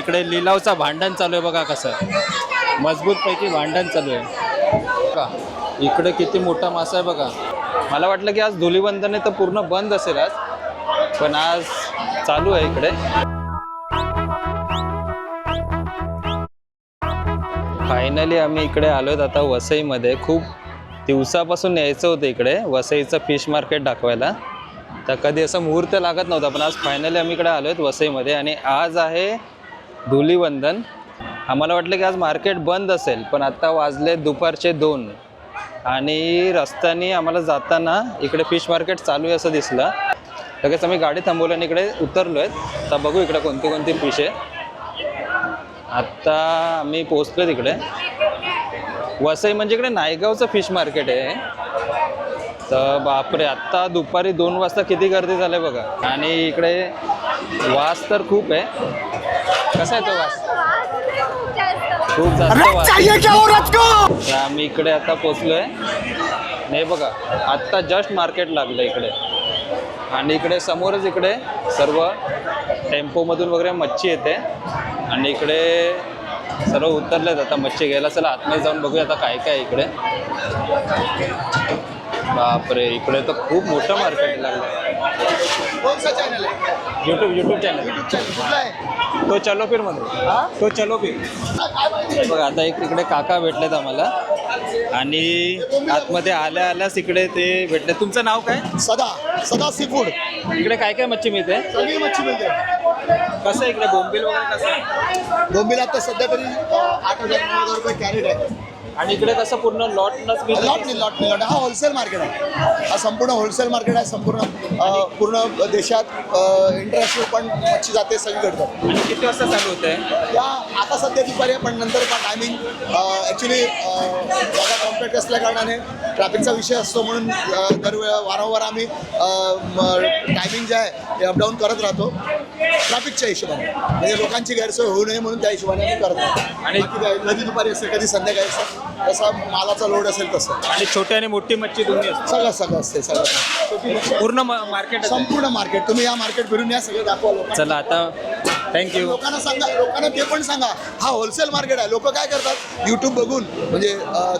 इकडे लिलावचा भांडण चालू आहे बघा कसं मजबूत पैकी भांडण चालू आहे बघा. इकडे किती मोठा मासा आहे बघा. मला वाटलं की आज धुलीवंदन आहे तर पूर्ण बंद असेल आज, पण आज चालू आहे इकडे. फायनली आम्ही इकडे आलोय आता वसईमध्ये. खूप दिवसापासून यायचं होतं इकडे वसईचं फिश मार्केट दाखवायला, तर कधी असं मुहूर्त लागत नव्हता, पण आज फायनली आम्ही इकडे आलो आहेत वसईमध्ये. आणि आज आहे धुलीवंदन. आम्हाला वाटलं की आज मार्केट बंद असेल, पण आता वाजले दुपारचे 2 आणि रस्त्याने आम्हाला जाताना इकडे फिश मार्केट चालू आहे असं दिसलं. लगेच आम्ही गाडी थांबवली आणि इकडे उतरलो आहेत. तर बघू इकडे कोणती कोणती फिश आहे. आत्ता आम्ही पोचलो तिकडे. वसई म्हणजे इकडे नायगावचं फिश मार्केट आहे. तर बापरे, आत्ता दुपारी 2 वाजता किती गर्दी झाली बघा. आणि इकडे वास तर खूप आहे. कसा आहे तो वास? खूप जास्त वास. तर आम्ही इकडे आता पोचलोय. नाही बघा, आत्ता जस्ट मार्केट लागलं इकडे. आणि इकडे समोरच इकडे सर्व टेम्पोमधून वगैरे मच्छी येते आणि इकडे सर्व उतरलेत आता मच्छी घ्यायला. चला आतमध्ये जाऊन बघूया आता काय काय इकडे. बापरे, इकडे तर खूप मोठं मार्केट लागलं. यूट्यूब चॅनल तो चलो फिर मध्ये तो चलो फिर. बघा आता इकडे काका भेटलेत आम्हाला आणि आतमध्ये आल्या आल्याच इकडे ते भेटले. तुमचं नाव काय? सदा सी फूड. इकडे काय काय मच्छी मिळते? सगळी मच्छी मिळते. कसं इकडे बोंबील वगैरे कसं? बोंबील आता सध्या तरी 8,000-9,000 रुपये कॅरेट आहे. आणि इकडे कसं पूर्ण लॉटनच लॉट हा होलसेल मार्केट आहे. हा संपूर्ण होलसेल मार्केट आहे. पूर्ण देशात इंटरनॅशनल पण मच्छी जाते सगळीकडे. आणि किती वाजता चालू होते? या आता सध्या दुपारी आहे, पण नंतर टायमिंग ॲक्च्युली जागा कॉम्पॅक्ट असल्या कारणाने ट्रॅफिकचा विषय असतो, म्हणून वारंवार आम्ही टायमिंग जे आहे ते अपडाऊन करत राहतो ट्रॅफिकच्या हिशोबाने, म्हणजे लोकांची गैरसोय होऊ नये म्हणून त्या हिशोबाने आम्ही करत राहतो. आणि कधी दुपारी असेल कधी संध्याकाळी असेल, जसा मालाचा लोड असेल तसं. आणि छोटी आणि मोठी मच्छी दोन्ही असते? सगळं असते. पूर्ण मार्केट, संपूर्ण मार्केट. तुम्ही या मार्केट फिरून या, सगळं दाखवा लोकांना. चला आता थँक्यू. लोकांना सांगा, लोकांना ते पण सांगा हा होलसेल मार्केट आहे. लोक काय करतात, यूट्यूब बघून म्हणजे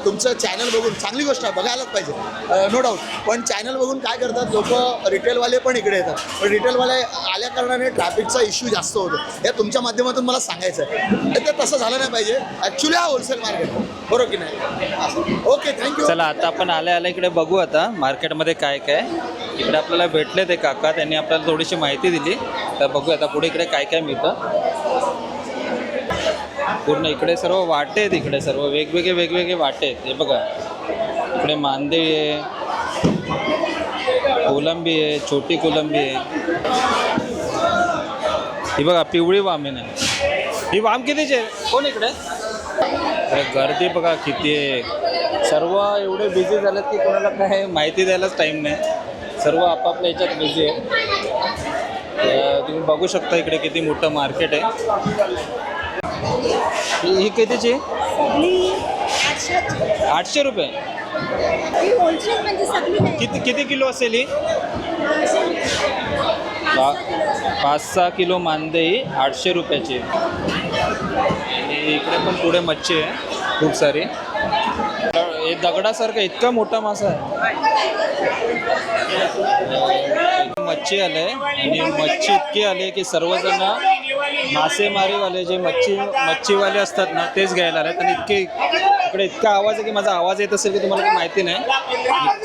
तुमचं चॅनल बघून, चांगली गोष्ट आहे, बघायलाच पाहिजे नो डाऊट, पण चॅनल बघून काय करतात लोक, रिटेलवाले पण इकडे येतात. पण रिटेलवाले आल्या कारणाने ट्रॅफिकचा इश्यू जास्त होतो. हे तुमच्या माध्यमातून मला सांगायचं आहे. ते तसं झालं नाही पाहिजे. ॲक्च्युली हा होलसेल मार्केट आहे, बरोबर की नाही? Okay, thank you. चला आता आपण आल्या इकडे बघू आता मार्केटमध्ये काय काय. इकडे आपल्याला भेटले ते काका, त्यांनी आपल्याला थोडीशी माहिती दिली. तर बघू आता पुढे इकडे काय काय मिळतं. पूर्ण इकडे सर्व वाटे आहेत. इकडे सर्व वेगवेगळे वाटे आहेत. हे बघा, इकडे मांदे आहे, कोलंबी आहे, छोटी कोलंबी आहे. ही बघा पिवळी वाम आहे. ही वाम कितीची आहे? कोण इकडे? गर्दी बघा किती आहे. सर्व एवढे बिझी झालेत की कोणाला काय माहिती द्यायलाच टाईम नाही. सर्व आपापल्या ह्याच्यात बिझी आहे. तुम्ही बघू शकता इकडे किती मोठं मार्केट आहे. ही कितीची? 800 रुपये. किती किलो असेल ही? 5-6 किलो मांदे ही 800 रुपयाची. इकडे पण पुढे मच्छी आहे खूप सारी. हे दगडासारखं इतका मोठा मासा आहे. मच्छी आले आणि मच्छी इतकी आली की सर्वजण मासेमारीवाले जे मच्छीवाले असतात ना तेच घ्यायला आलेत. आणि इकडे इतका आवाज आहे की माझा आवाज येत असेल की तुम्हाला काही माहिती नाही.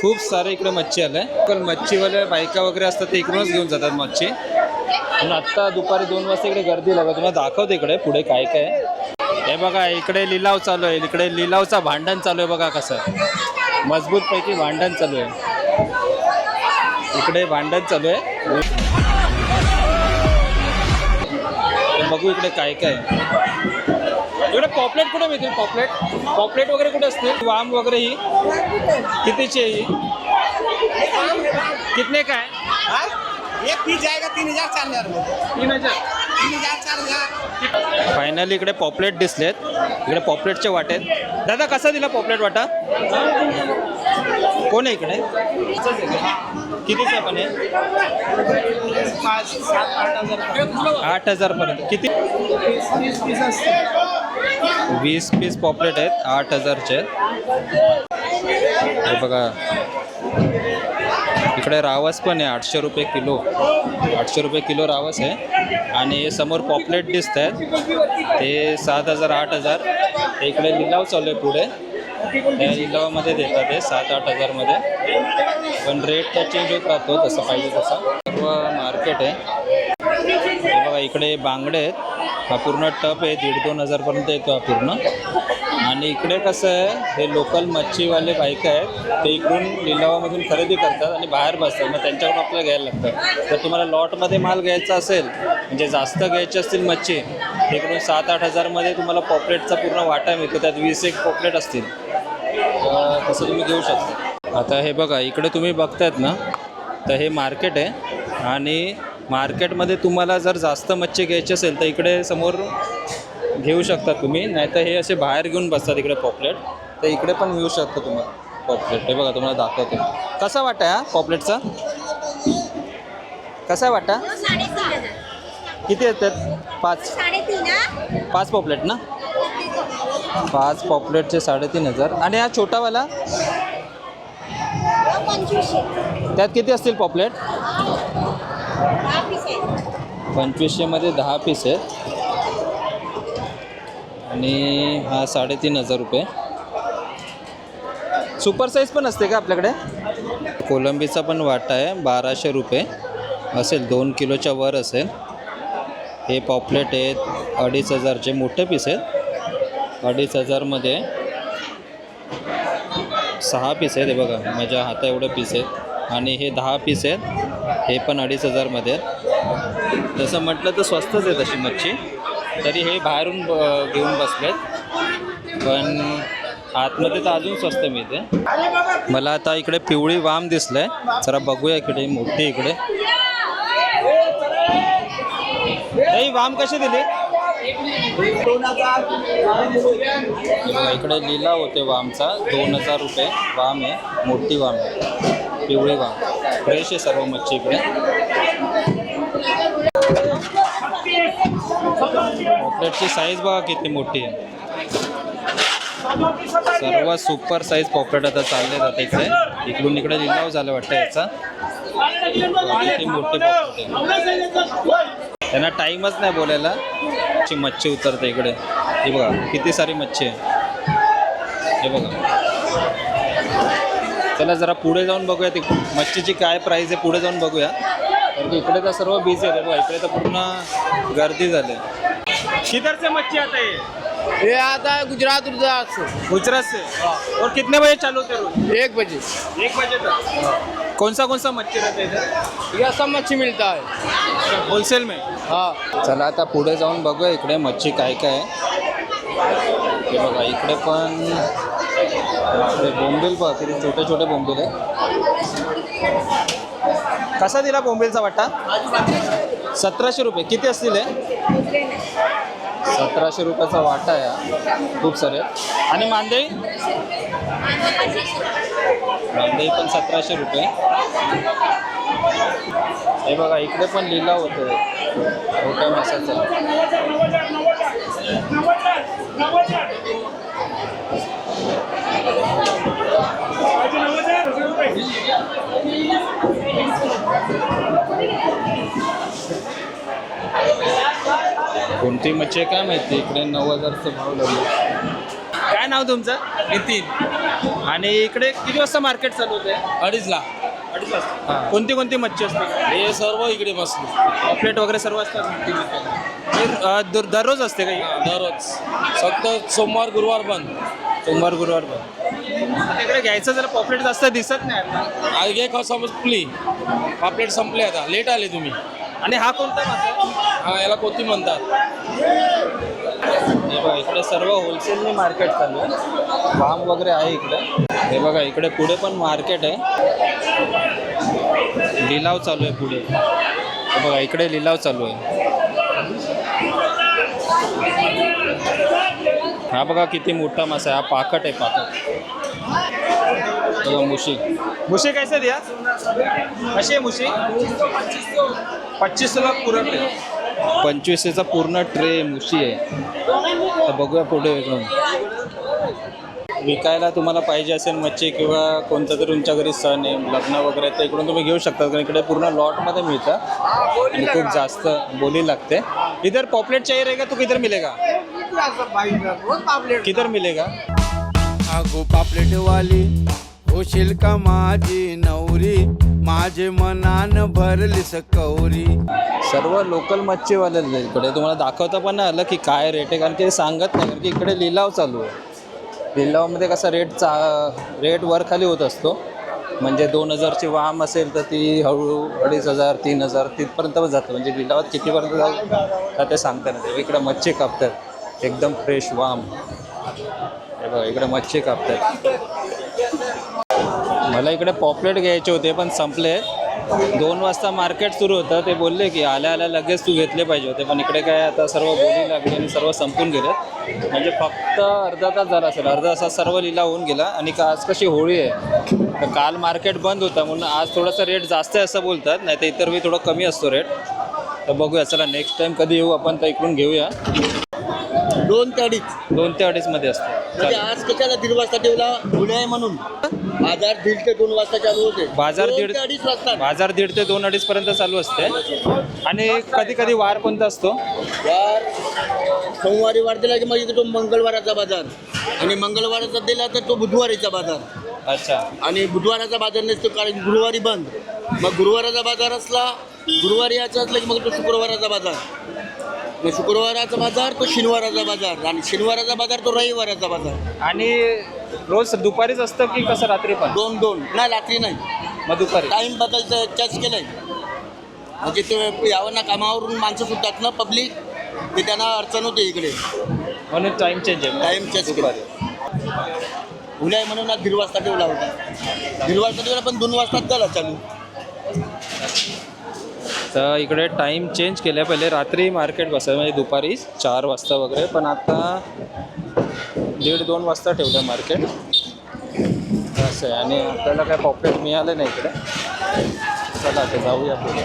खूप सारे इकडे मच्छी आले. पण मच्छीवाले बायका वगैरे असतात ते इकडूनच घेऊन जातात मच्छी. आणि आत्ता दुपारी 2 वाजता इकडे गर्दी लागत. तुम्हाला दाखवते इकडे पुढे काय काय. हे बघा इकडे लिलाव चालू आहे. इकडे लिलावचा भांडण चालू आहे बघा कसं मजबूत पैकी भांडण चालू आहे. इकडे भांडण चालू आहे. बघू इकडे काय काय. इकडे पॉपलेट कुठे मिळतील? पॉपलेट वगैरे कुठे असतील? वाम वगैरे ही कितीची आहे? ही कितने का है? एक पीस जाएगा 3,000 4,000 में. 3,000 4,000. फायनली इकडे पॉपलेट दिसलेत. इकडे पॉपलेटचे वाटे आहेत. दादा कसा दिला पॉपलेट वाटा? कोण आहे इकडे? कितीचा पण आहे? 8,000 पर्यंत. किती? 20 पीस पॉपलेट आहेत, 8,000चे आहेत. हे बघा इकडे रावस पण आहे, 800 रुपये किलो. 800 रुपये किलो रावस आहे. आणि हे समोर पॉपलेट दिसत आहेत ते 7,000 8,000. इकडे लिलाव चालू आहे पुढे, त्या लिलावामध्ये देतात ते 7-8,000मध्ये. पण रेट तर चेंज होत राहतो तसं पाहिजे तसं. सर्व मार्केट आहे. हे बघा इकडे बांगडे आहेत. हा पूर्ण टप आहे, 1,500-2,000 हजारपर्यंत येतो हा पूर्ण. आणि इकडे कसं आहे, हे लोकल मच्छीवाले बायका आहेत, ते इकडून लिलावामधून खरेदी करतात आणि बाहेर बसतात. मग त्यांच्याकडून आपल्याला घ्यायला लागतं. जर तुम्हाला लॉटमध्ये माल घ्यायचा असेल, म्हणजे जास्त घ्यायची असतील मच्छी, इकडून 7-8 हजारमध्ये तुम्हाला पॉपलेटचा पूर्ण वाटा मिळतो. त्यात 20 पॉपलेट असतील, तसं तुम्ही घेऊ शकता. आता हे बघा इकडे तुम्ही बघतायत ना, तर हे मार्केट आहे. आणि मार्केटमध्ये तुम्हाला जर जास्त मच्छी घ्यायची असेल तर इकडे समोर घेऊ शकता तुम्ही, नाहीतर हे असे बाहेर घेऊन बसतात इकडे पॉपलेट. तर इकडे पण घेऊ शकता तुम्हाला पॉपलेट. हे बघा तुम्हाला दाखवतो. कसा वाटा हा पॉपलेटचा? कसा वाटा? 3,500. किती येतात? 5 पॉपलेट ना? 5 पॉपलेटचे 3,500. आणि हा छोटावाला 2500. त्यात किती असतील पॉपलेट? 10 पीस आहे. 2500मध्ये 10 पीस आहेत. आणि हा 3,500 रुपये. सुपर साईज पण असते का आपल्याकडे? कोलंबीचा पण वाटा आहे, 1,200 रुपये असेल, 2 किलोच्या वर असेल. हे पॉपलेट आहेत 2,500चे, मोठे पीस आहेत. 2,500मध्ये 6 पीस आहेत. हे बघा माझ्या हाता एवढे पीस आहेत. आणि हे 10 पीस आहेत, हे पण 2,500मध्ये आहेत. तसं म्हटलं तर स्वस्तच आहे तशी मच्छी. तरी हे बाहेरून घेऊन बसलेत, पण आतमध्ये तर अजून स्वस्त मिळते. मला आता इकडे पिवळी वाम दिसलं आहे, जरा बघूया इकडे. मोठी इकडे ही वाम कशी दिली? इकडे लिलाव होते वामचा, 2,000 रुपये वाम आहे. मोठी वाम आहे, पिवळी वाम. फ्रेश आहे सर्व मच्छी इकडे. पॉपलेटची साईज बघा किती मोठी आहे. सर्व सुपर साईज पॉपलेट आता चालले जाते इकडे. इकडून इकडे लिलाव झाला वाटतं याचा. किती मोठी पॉपलेट आहे. त्यांना टाईमच नाही बोलायला. मच्छी उतरते इकडे. हे बघा किती सारी मच्छी आहे. हे बघा. चला जरा पुढे जाऊन बघूया ती मच्छीची काय प्राईस आहे, पुढे जाऊन बघूया. कारण की इकडे तर सर्व बिझी आहे. बघा इकडे तर पूर्ण गर्दी झाली. किधर से मच्छी आता है? ये आता है गुजरात से। गुजरात से। और कितने बजे चालू होते रोज? 1 बजे। 1 बजे तक। कौन सा मच्छी रहता है इधर? यह सब मच्छी मिलता है होलसेल में। हाँ। चला आता पुढे जाऊन बघूया इकडे मच्छी काय काय आहे. हे बघा इकडे पण बोंबील बघा किती छोटे छोटे बोंबील आहे. कसा दिला बोंबीलचा वाटा? 1,700 रुपये. किती असतील हे? 1,700 रुपयाचा वाटा आहे. खूप सारे. आणि मांदेळी? मांदेळी पण 1,700 रुपये. हे बघा इकडे पण लिलाव होते मोठ्या माशाचा. कोणती मच्छी आहे काय माहिती. इकडे 9,000चा भाव लागला. काय नाव तुमचं? नितीन। आणि इकडे किती वाजता मार्केट चालू होते? 2.5 हां. कोणती कोणती मच्छी असते? हे सर्व इकडे बसले। पॉपलेट वगैरे सर्व असतात. हे दररोज असते काही? दररोज फक्त सोमवार गुरुवार बंद। सोमवार गुरुवार पण. आता इकडे घ्यायचं जरा पॉपलेट जास्त दिसत नाही आता. आगे संपली, पापलेट संपले आता। लेट आले तुम्ही। आणि हा कोणता मासा? हा याला कोती म्हणतात। हे बघा इकडे सर्व होलसेलने मार्केट चालू आहे. वाम वगैरे आहे इकडे. हे बघा इकडे पुढे पण मार्केट आहे. लिलाव चालू आहे पुढे. हे बघा इकडे लिलाव चालू आहे. हा बघा किती मोठा मासा आहे. हा पाकट आहे, पाकट. बघा मुशी. मुशी कैसे दिया? कशी आहे मुशी? 25 पूर्ण ट्रे. 25चा पूर्ण ट्रे मुशी आहे. तर बघूया पुढे इकडून. विकायला तुम्हाला पाहिजे असेल मच्छी किंवा कोणता तरी तुमच्या घरी सण आहे, लग्न वगैरे, तर इकडून तुम्ही घेऊ शकता. कारण इकडे पूर्ण लॉटमध्ये मिळतं आणि खूप जास्त बोली लागते. इधर पॉपलेट चाहिए रहेगा तो किधर मिलेगा? किधर मिलेगा? अगो पापलेटवाली होशील का माझी नवरी, माझे मनान भरली सकौरी. सर्व लोकल मच्छीवाले इकडे तुम्हाला दाखवता पण नाही आलं की काय रेट आहे, कारण की ते सांगत नाही, कारण की इकडे लिलाव चालू आहे. लिलावामध्ये कसा रेट वर खाली होत असतो. म्हणजे 2000ची वाम असेल तर ती हळूहळू 2500 3000 तिथपर्यंत जातं. म्हणजे लिलावात कितीपर्यंत जाऊ ते सांगता नाही. इकडे मच्छी कापतात एकदम फ्रेश वाम. हे बघा इकडे मच्छी कापतात. मला इकडे पॉपलेट घ्यायचे होते पण संपले. 2 वाजता मार्केट सुरू होतं. ते बोलले की आल्या आल्या लगेच तू घेतले पाहिजे होते, पण इकडे काय आता सर्व बोली लागली आणि सर्व संपून गेले. म्हणजे फक्त अर्धा तास झाला असेल. अर्धा तासात सर्व लिलाव होऊन गेला. आणि आज कशी होळी आहे तर काल मार्केट बंद होता म्हणून आज थोडंसं रेट जास्त आहे असं बोलतात. नाही तर इतर वेळी थोडं कमी असतो रेट. तर बघूया चला नेक्स्ट टाईम कधी येऊ आपण तर इकडून घेऊया. 2 ते 2.5. 2 ते 2.5 मध्ये असतो. म्हणजे आज कशाला 1:30 वाजता ठेवला गुन्हे आहे म्हणून. बाजार 1:30 ते 2 वाजता चालू होते. बाजार 2 दीड ते 2:30 वाजता. बाजार 1:30 ते 2 2:30 पर्यंत चालू असते. आणि कधी कधी वार कोणता असतो? वार सोमवारी वार दिला की मग इथे तो मंगळवाराचा बाजार, आणि मंगळवाराचा दिला तर तो बुधवारीचा बाजार. अच्छा. आणि बुधवाराचा बाजार नसतो कारण गुरुवारी बंद. मग गुरुवाराचा बाजार असला, गुरुवारी याचा असला की मग तो शुक्रवाराचा बाजार. मग शुक्रवाराचा बाजार तो शनिवाराचा बाजार, आणि शनिवाराचा बाजार तो रविवाराचा बाजार. आणि रोज दुपारीच असतं की कसं रात्री पण? 2 नाही, रात्री नाही. मग दुपारी टाईम बदलचं चेंज केलंय. म्हणजे ते यावं ना, कामावरून माणसं सुटतात ना पब्लिक, ते त्यांना अडचण होते इकडे. म्हणून टाईम चेंज आहे. टाईम चेंज दुपारी. उन्हाळी म्हणून आज 1:30 वाजता ठेवला होता. 1:30 वाजता ठेवला पण 2 वाजताच झाला चालू. तर इकडे टाईम चेंज केला. पहिले रात्री मार्केट बसायचं म्हणजे दुपारी 4 वाजता वगैरे, पण आता 1:30-2 वाजता ठेवलं मार्केट असं आहे. आणि आपल्याला काय पॉपलेट मिळालं नाही इकडे. चला आता जाऊया पुढे.